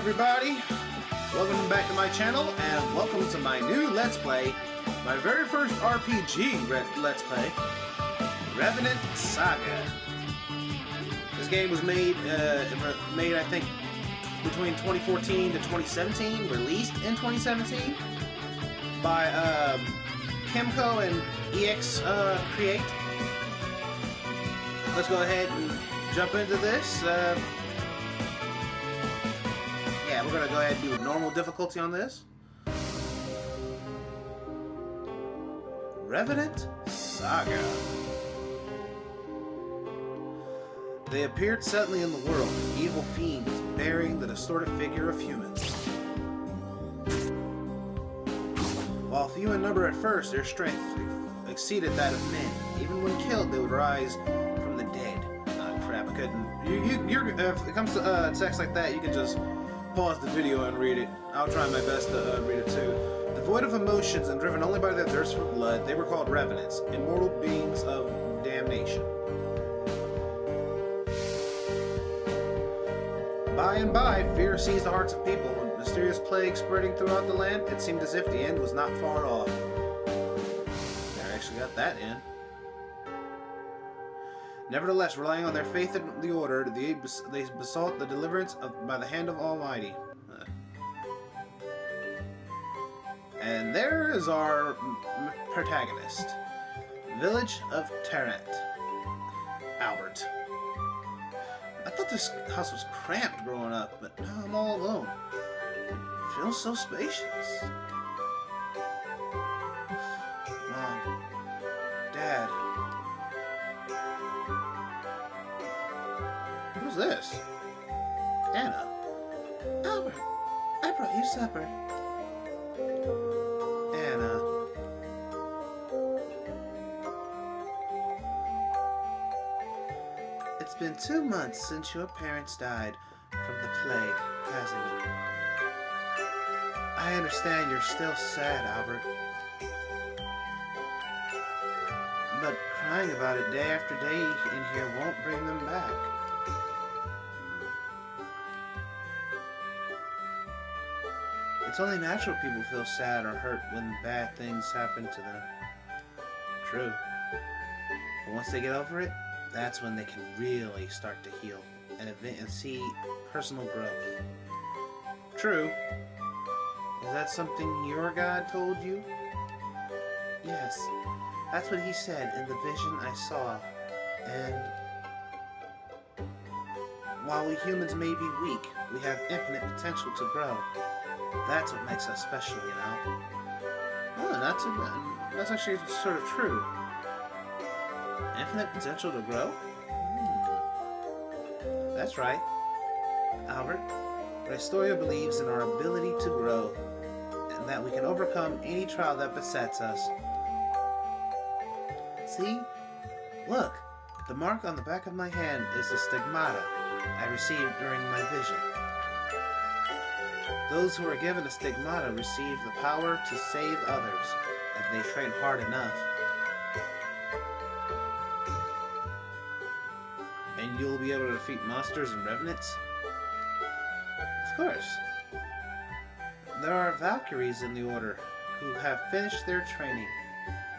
everybody, welcome back to my channel and welcome to my new Let's Play, my very first RPG Let's Play, Revenant Saga. This game was made I think between 2014 to 2017, released in 2017 by Kimco and EX Create. Let's go ahead and jump into this. Yeah, we're gonna go ahead and do normal difficulty on this. Revenant Saga. They appeared suddenly in the world, evil fiends bearing the distorted figure of humans. While few in number at first, their strength exceeded that of men. Even when killed, they would rise from the dead. Crap, I couldn't. If it comes to text like that, you can just pause the video and read it. I'll try my best to read it too. Devoid of emotions and driven only by their thirst for blood, they were called revenants, immortal beings of damnation. By and by, fear seized the hearts of people. With mysterious plague spreading throughout the land, it seemed as if the end was not far off. I actually got that in. Nevertheless, relying on their faith in the Order, they besought the deliverance by the hand of Almighty. And there is our protagonist. Village of Tarrant. Albert. I thought this house was cramped growing up, but now I'm all alone. It feels so spacious. Mom. Dad. Who's this? Anna. Albert, I brought you supper. Anna. It's been 2 months since your parents died from the plague, hasn't it? I understand you're still sad, Albert. But crying about it day after day in here won't bring them back. It's only natural people feel sad or hurt when bad things happen to them. True. But once they get over it, that's when they can really start to heal and see personal growth. True. Is that something your God told you? Yes. That's what he said in the vision I saw. And while we humans may be weak, we have infinite potential to grow. That's what makes us special, you know? Oh, not too bad. That's actually sort of true. Infinite potential to grow? That's right. Albert, Restoria believes in our ability to grow, and that we can overcome any trial that besets us. See? Look, the mark on the back of my hand is the stigmata I received during my vision. Those who are given a stigmata receive the power to save others if they train hard enough. And you'll be able to defeat monsters and revenants? Of course. There are Valkyries in the Order who have finished their training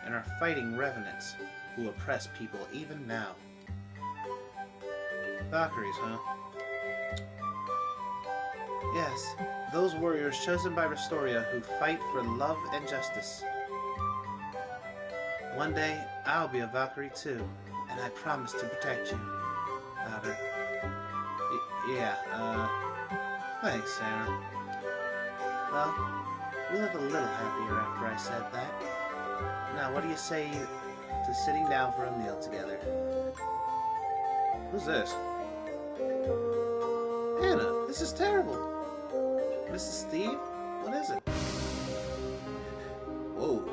and are fighting revenants who oppress people even now. Valkyries, huh? Yes, those warriors chosen by Restoria who fight for love and justice. One day, I'll be a Valkyrie too, and I promise to protect you, Albert. Thanks, Sarah. Well, we live a little happier after I said that. Now, what do you say to sitting down for a meal together? Who's this? Anna, this is terrible. Mrs. Steve? What is it? Whoa.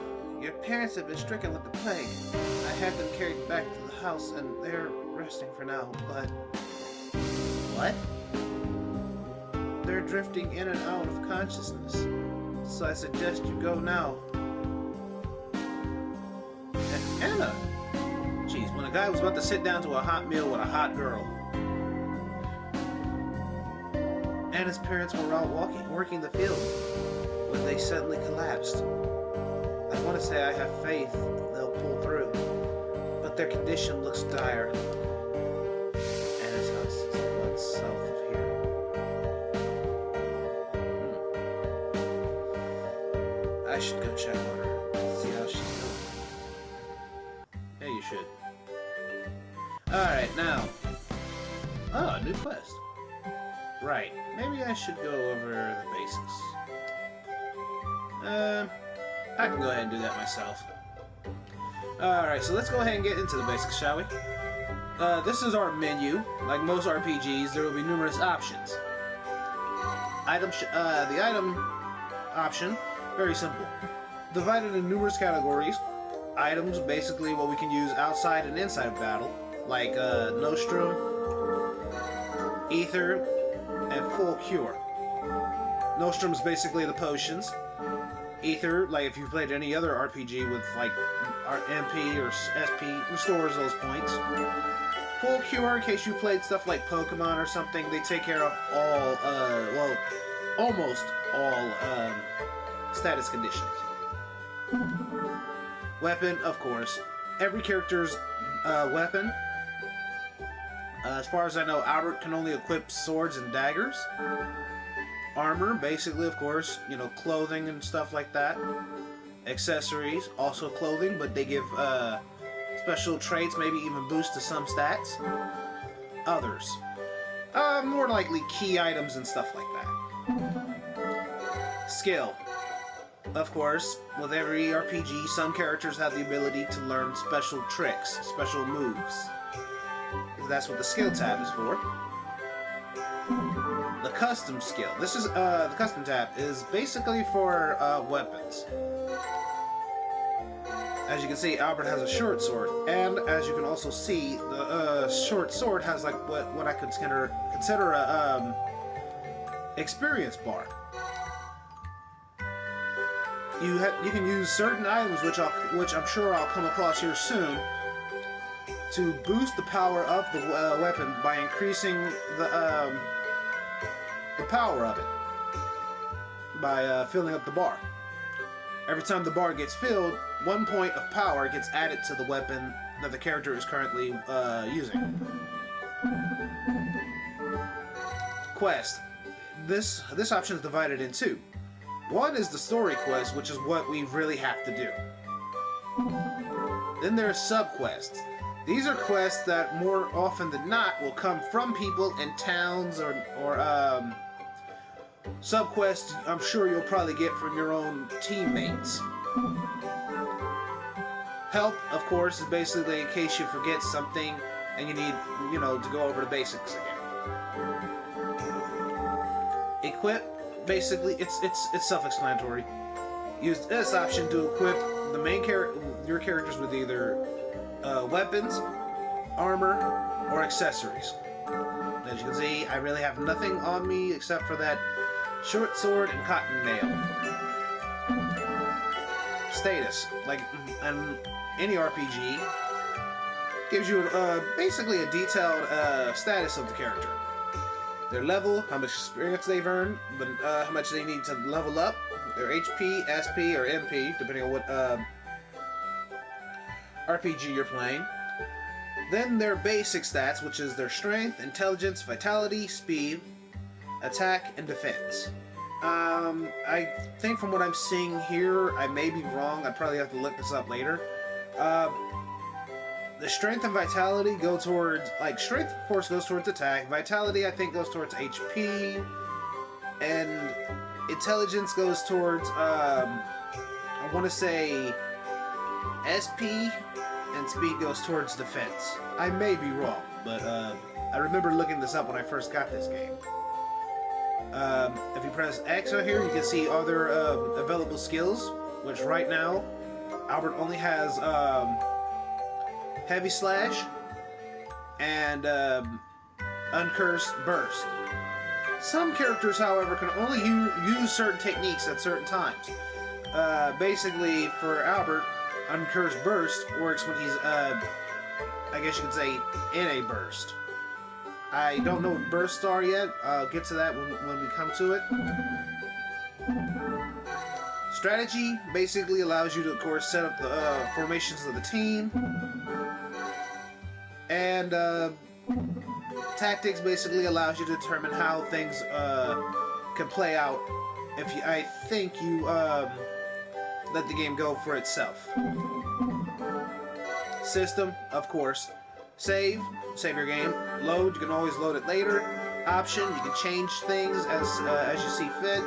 Your parents have been stricken with the plague. I had them carried back to the house and they're resting for now, but... What? They're drifting in and out of consciousness. So I suggest you go now. Anna! Jeez, when a guy was about to sit down to a hot meal with a hot girl. and his parents were out working the field when they suddenly collapsed. I want to say I have faith they'll pull through, but their condition looks dire. And his house is months south of here. I should go check on her, see how she's doing. Yeah, you should. Alright, now. Oh, a new quest. Right, maybe I should go over the basics. I can go ahead and do that myself. Alright, so let's go ahead and get into the basics, shall we? This is our menu. Like most RPGs, there will be numerous options. The item option, very simple. Divided in numerous categories. Items, basically what we can use outside and inside of battle, like Nostrum, Ether, and Full Cure. Nostrum is basically the potions. Ether, like if you've played any other RPG with like MP or SP, restores those points. Full Cure, in case you played stuff like Pokemon or something, they take care of all, well, almost all status conditions. Weapon, of course. Every character's weapon. As far as I know, Albert can only equip swords and daggers. Armor, basically, of course, you know, clothing and stuff like that. Accessories, also clothing, but they give special traits, maybe even boost to some stats. Others. More likely key items and stuff like that. Skill. Of course, with every RPG, some characters have the ability to learn special tricks, special moves. That's what the skill tab is for. The custom skill. This is the custom tab is basically for weapons. As you can see, Albert has a short sword, and as you can also see, the short sword has like what I consider a experience bar. You can use certain items, which I'm sure I'll come across here soon, to boost the power of the weapon by increasing the power of it by filling up the bar. Every time the bar gets filled, 1 point of power gets added to the weapon that the character is currently using. Quest. This option is divided in two. One is the story quest, which is what we really have to do. Then there's sub-quests. These are quests that more often than not will come from people in towns or sub-quests I'm sure you'll probably get from your own teammates. Help, of course, is basically in case you forget something and you need, you know, to go over the basics again. Equip, basically, it's self-explanatory. Use this option to equip the main your characters with either weapons, armor, or accessories. As you can see, I really have nothing on me except for that short sword and cotton mail. Status, like in any RPG, gives you basically a detailed status of the character. Their level, how much experience they've earned, but how much they need to level up, their HP, SP, or MP, depending on what RPG you're playing. Then their basic stats, which is their strength, intelligence, vitality, speed, attack, and defense. I think from what I'm seeing here, I may be wrong. I probably have to look this up later. The strength and vitality go towards, like, strength, of course, goes towards attack. Vitality, I think, goes towards HP. And intelligence goes towards, I want to say, SP. And speed goes towards defense. I may be wrong, but I remember looking this up when I first got this game. If you press X out here, you can see other available skills, which right now, Albert only has Heavy Slash and Uncursed Burst. Some characters, however, can only use certain techniques at certain times. Basically, for Albert, Uncursed Burst works when he's, I guess you could say, in a burst. I don't know Burst Star yet. I'll get to that when we come to it. Strategy basically allows you to, of course, set up the formations of the team. And tactics basically allows you to determine how things can play out if you, I think you let the game go for itself. System, of course. Save your game. Load, you can always load it later. Option, you can change things as you see fit,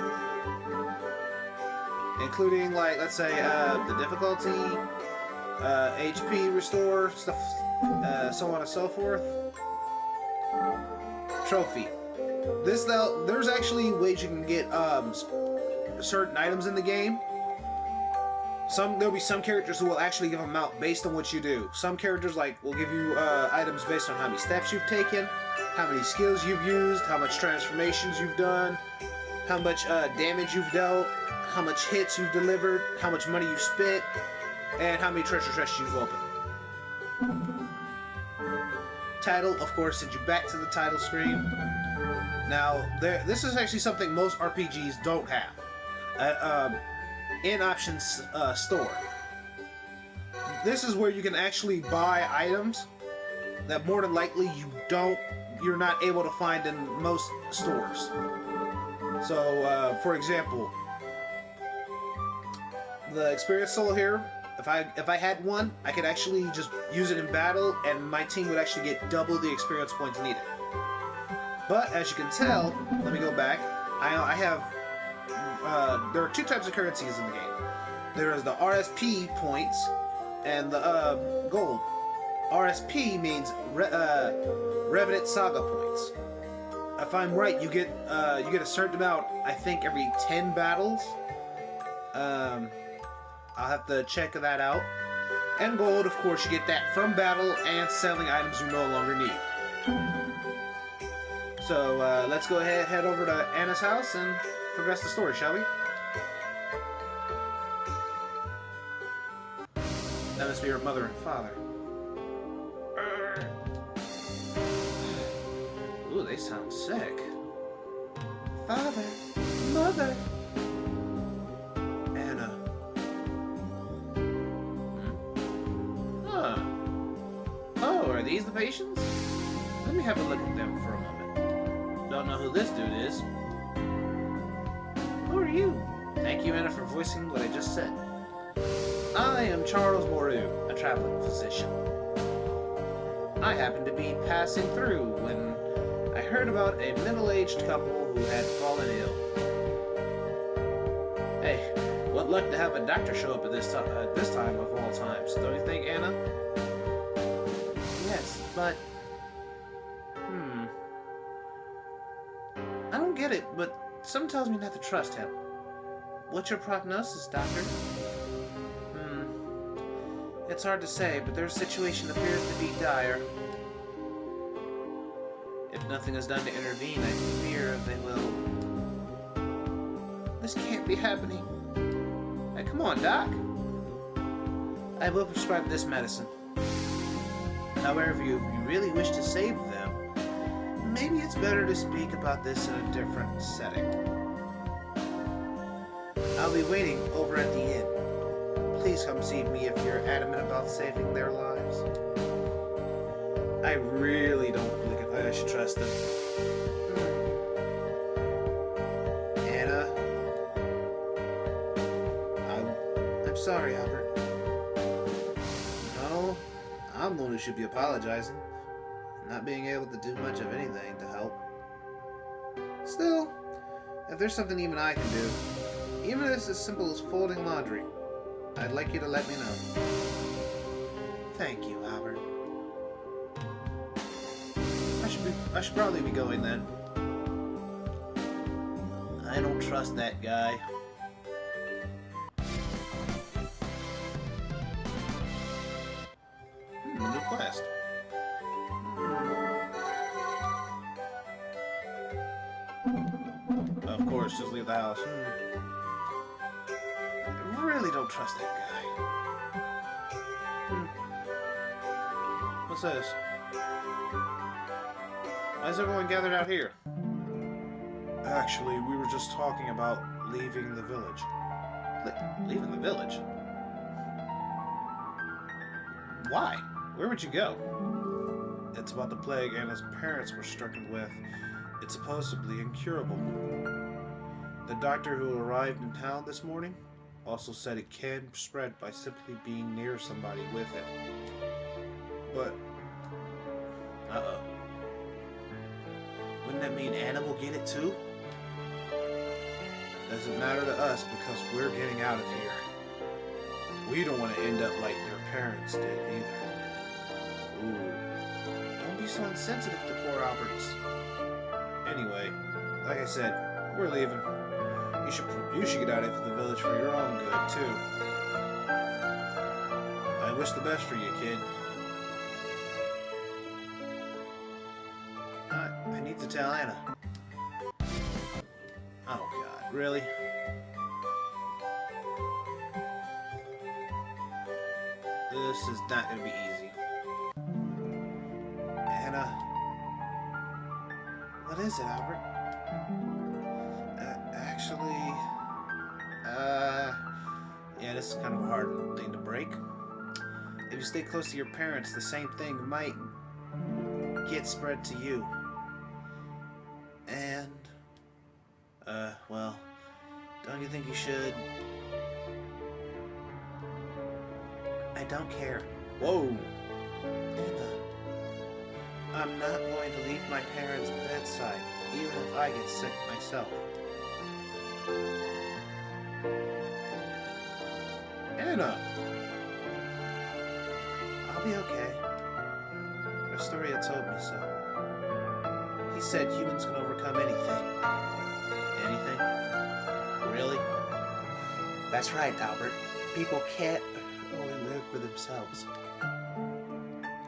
including, like, let's say the difficulty, HP restore, stuff, so on and so forth. Trophy. There's actually ways you can get certain items in the game. There'll be some characters who will actually give them out based on what you do. Some characters will give you items based on how many steps you've taken, how many skills you've used, how much transformations you've done, how much damage you've dealt, how much hits you've delivered, how much money you've spent, and how many treasure chests you've opened. Title, of course, sends you back to the title screen. Now, this is actually something most RPGs don't have. In Options Store. This is where you can actually buy items that more than likely you're not able to find in most stores. So, for example, the Experience Soul here, if I had one, I could actually just use it in battle, and my team would actually get double the experience points needed. But as you can tell, let me go back. I have. There are two types of currencies in the game. There is the RSP points and the gold. RSP means Revenant Saga points. If I'm right, you get a certain amount. I think every 10 battles. I'll have to check that out. And gold, of course, you get that from battle and selling items you no longer need. So let's go ahead, head over to Anna's house and progress the story, shall we? That must be her mother and father. Ooh, they sound sick. Father, mother, Anna. Huh. Oh, are these the patients? Let me have a look at them for a moment. Don't know who this dude is. Who are you? Thank you, Anna, for voicing what I just said. I am Charles Moreau, a traveling physician. I happened to be passing through when I heard about a middle-aged couple who had fallen ill. Hey, what luck to have a doctor show up at this time of all times, don't you think, Anna? Yes, but... I don't get it, but something tells me not to trust him. What's your prognosis, doctor? It's hard to say, but their situation appears to be dire. If nothing is done to intervene, I fear they will. This can't be happening. Hey, come on, Doc. I will prescribe this medicine. However, if you really wish to save them, maybe it's better to speak about this in a different setting. I'll be waiting over at the inn. Please come see me if you're adamant about saving their lives. I really don't think I should trust them. Anna. I'm sorry, Albert. No, I'm the one who should be apologizing. Not being able to do much of anything to help. Still, if there's something even I can do, even if it's as simple as folding laundry, I'd like you to let me know. Thank you, Albert. I should probably be going then. I don't trust that guy. New quest. Of course, just leave the house. I really don't trust that guy. What's this? Why is everyone gathered out here? Actually, we were just talking about leaving the village. Leaving the village? Why? Where would you go? It's about the plague Anna's parents were stricken with. It's supposedly incurable. The doctor who arrived in town this morning also said it can spread by simply being near somebody with it. But... uh-oh. Wouldn't that mean Anna will get it too? Doesn't matter to us because we're getting out of here. We don't want to end up like their parents did either. Ooh. Don't be so insensitive to poor Alberts. Anyway, like I said, we're leaving. You should get out of the village for your own good too. I wish the best for you, kid. I need to tell Anna. Oh God, really? This is not gonna be easy. Anna. What is it, Albert? Yeah, this is kind of a hard thing to break. If you stay close to your parents, the same thing might get spread to you. And, well, don't you think you should? I don't care. Whoa! Anna, I'm not going to leave my parents' bedside, even if I get sick myself. Anna! I'll be okay. Restoria told me so. He said humans can overcome anything. Anything? Really? That's right, Albert. People can't only live for themselves.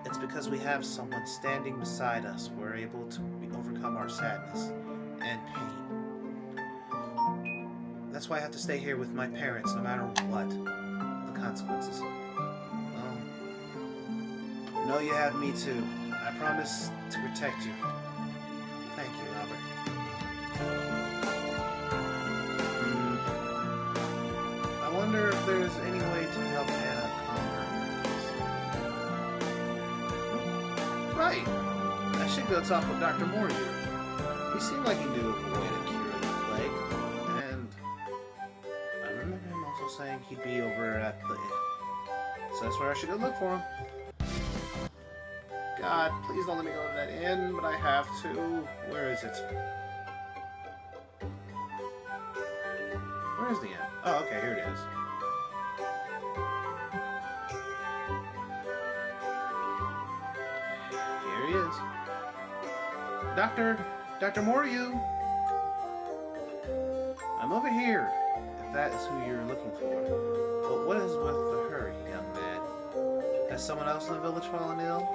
It's because we have someone standing beside us we're able to overcome our sadness and pain. That's why I have to stay here with my parents no matter what the consequences. No, you have me too. I promise to protect you. Thank you, Albert. I wonder if there's any way to help Anna calm her nerves. Right! I should go talk with Dr. Morier. He seemed like he knew of a way to cure the plague, and I remember him also saying he'd be over at the inn. So that's where I should go look for him. God, please don't let me go to that inn, but I have to. Where is it? Where is the inn? Oh, okay, here it is. Here he is. Dr. Moriu! I'm over here, if that is who you're looking for. But what is with the hurry, young man? Has someone else in the village fallen ill?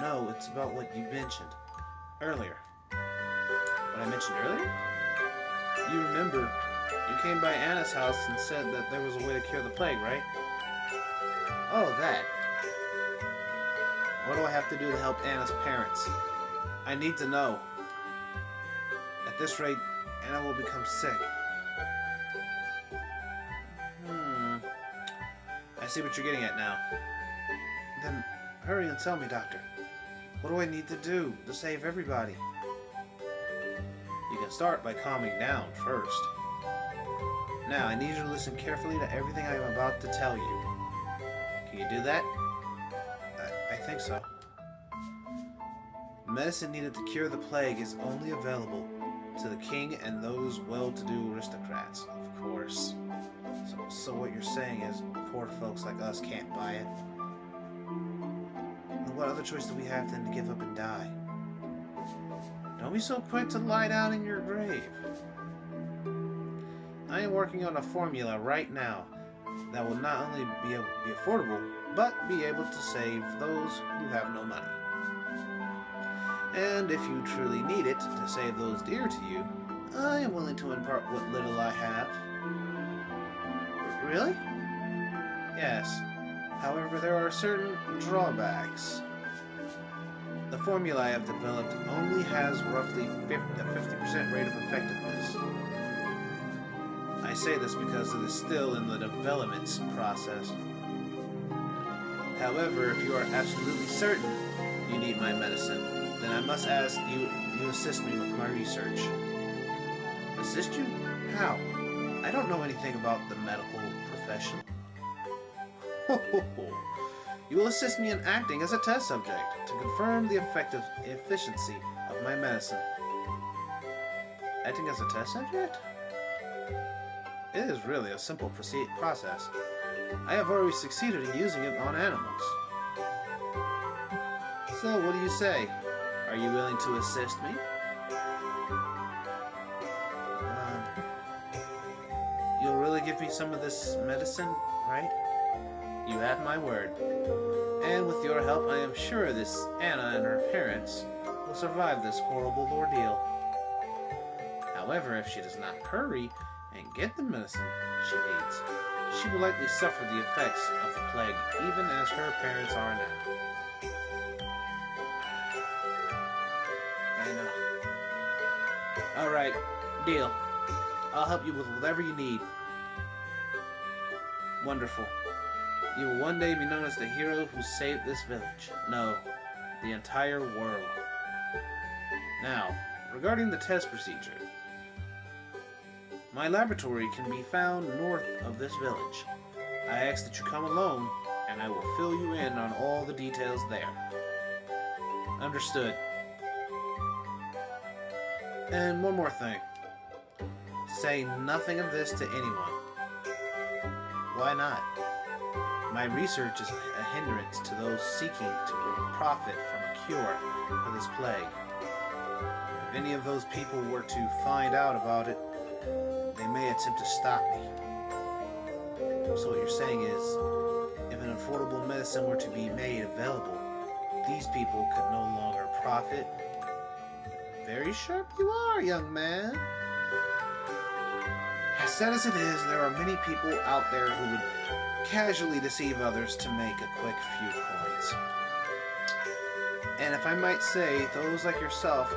No, it's about what you mentioned earlier. What I mentioned earlier? You remember, you came by Anna's house and said that there was a way to cure the plague, right? Oh, that. What do I have to do to help Anna's parents? I need to know. At this rate, Anna will become sick. I see what you're getting at now. Then, hurry and tell me, Doctor. What do I need to do to save everybody? You can start by calming down first. Now, I need you to listen carefully to everything I am about to tell you. Can you do that? I think so. Medicine needed to cure the plague is only available to the king and those well-to-do aristocrats, of course. So what you're saying is poor folks like us can't buy it? What other choice do we have than to give up and die? Don't be so quick to lie down in your grave. I am working on a formula right now that will not only be affordable, but be able to save those who have no money. And if you truly need it to save those dear to you, I am willing to impart what little I have. Really? Yes. However, there are certain drawbacks. The formula I have developed only has roughly a 50% rate of effectiveness. I say this because it is still in the development process. However, if you are absolutely certain you need my medicine, then I must ask you assist me with my research. Assist you? How? I don't know anything about the medical profession. You will assist me in acting as a test subject to confirm the efficiency of my medicine. Acting as a test subject? It is really a simple process. I have already succeeded in using it on animals. So, what do you say? Are you willing to assist me? You'll really give me some of this medicine, right? You have my word. And with your help, I am sure this Anna and her parents will survive this horrible ordeal. However, if she does not hurry and get the medicine she needs, she will likely suffer the effects of the plague, even as her parents are now. I know. Alright, deal. I'll help you with whatever you need. Wonderful. You will one day be known as the hero who saved this village. No, the entire world. Now, regarding the test procedure. My laboratory can be found north of this village. I ask that you come alone, and I will fill you in on all the details there. Understood. And one more thing. Say nothing of this to anyone. Why not? My research is a hindrance to those seeking to profit from a cure for this plague. If any of those people were to find out about it, they may attempt to stop me. So what you're saying is, if an affordable medicine were to be made available, these people could no longer profit? Very sharp you are, young man. As sad as it is, there are many people out there who would casually deceive others to make a quick few coins. And if I might say, those like yourself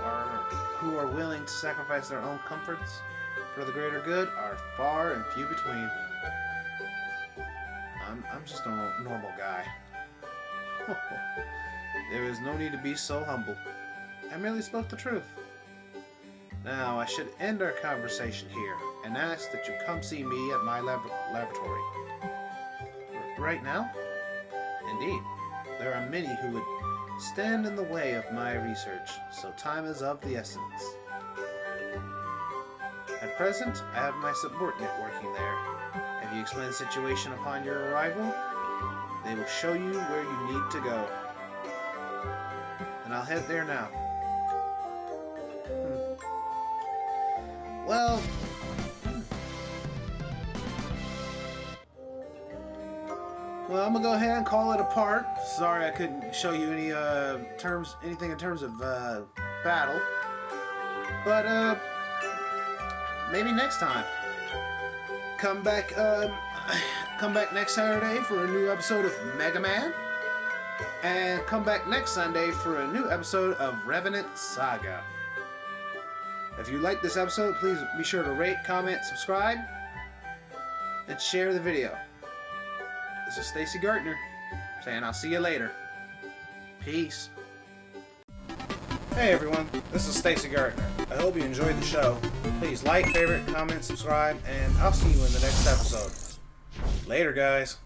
who are willing to sacrifice their own comforts for the greater good are far and few between. I'm just a normal guy. There is no need to be so humble. I merely spoke the truth. Now, I should end our conversation here and ask that you come see me at my laboratory. Right now? Indeed. There are many who would stand in the way of my research, so time is of the essence. At present, I have my subordinate working there. If you explain the situation upon your arrival, they will show you where you need to go. And I'll head there now. Well... Well, I'm gonna go ahead and call it a part. Sorry I couldn't show you any anything in terms of battle. But maybe next time. Come back next Saturday for a new episode of Mega Man. And come back next Sunday for a new episode of Revenant Saga. If you like this episode, please be sure to rate, comment, subscribe, and share the video. This is Stacy Gartner saying I'll see you later. Peace. Hey everyone, this is Stacy Gartner. I hope you enjoyed the show. Please like, favorite, comment, subscribe, and I'll see you in the next episode. Later, guys.